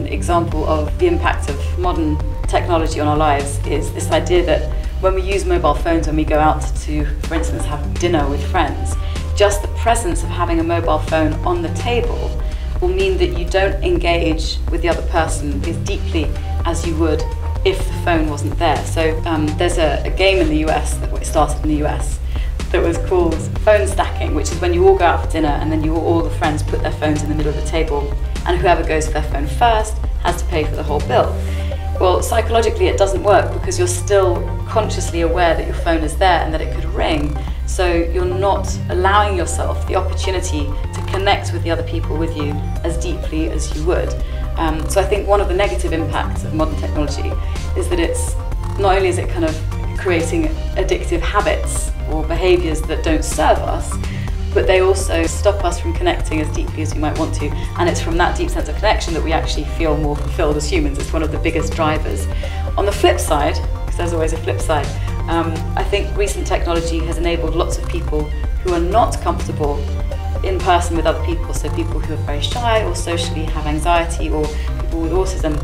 an example of the impact of modern technology on our lives is this idea that when we use mobile phones, when we go out to, for instance, have dinner with friends, just the presence of having a mobile phone on the table will mean that you don't engage with the other person as deeply as you would if the phone wasn't there. So there's a game in the US that started in the US that was called phone stacking, which is when you all go out for dinner and then all the friends put their phones in the middle of the table, and whoever goes for their phone first has to pay for the whole bill. Well, psychologically it doesn't work because you're still consciously aware that your phone is there and that it could ring, so you're not allowing yourself the opportunity to connect with the other people with you as deeply as you would. So I think one of the negative impacts of modern technology is that it's not only is it kind of creating addictive habits or behaviours that don't serve us, but they also stop us from connecting as deeply as we might want to. And it's from that deep sense of connection that we actually feel more fulfilled as humans. It's one of the biggest drivers. On the flip side, because there's always a flip side, I think recent technology has enabled lots of people who are not comfortable in person with other people, so people who are very shy or socially have anxiety, or people with autism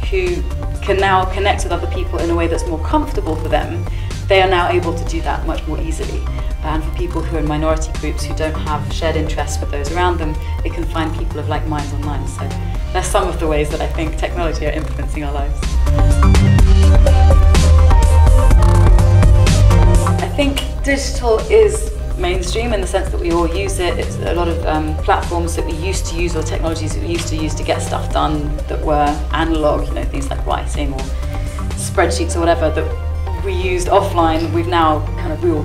who can now connect with other people in a way that's more comfortable for them. They are now able to do that much more easily. And for people who are in minority groups who don't have shared interests with those around them, they can find people of like minds online. So that's some of the ways that I think technology are influencing our lives. I think digital is mainstream in the sense that we all use it. It's a lot of platforms that we used to use, or technologies that we used to use to get stuff done that were analog, things like writing or spreadsheets or whatever that we used offline, we've now we all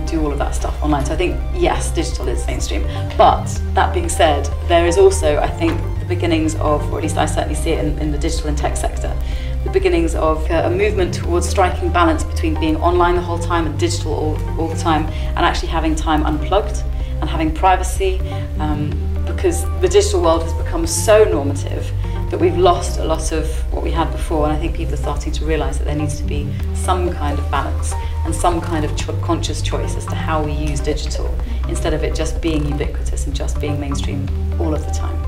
do all of that stuff online. So I think, yes, digital is mainstream. But that being said, there is also, I think, the beginnings of, or at least I certainly see it in the digital and tech sector, the beginnings of a movement towards striking balance between being online the whole time and digital all the time, and actually having time unplugged and having privacy, because the digital world has become so normative that we've lost a lot of what we had before. And I think people are starting to realise that there needs to be some kind of balance and some kind of conscious choice as to how we use digital, instead of it just being ubiquitous and just being mainstream all of the time.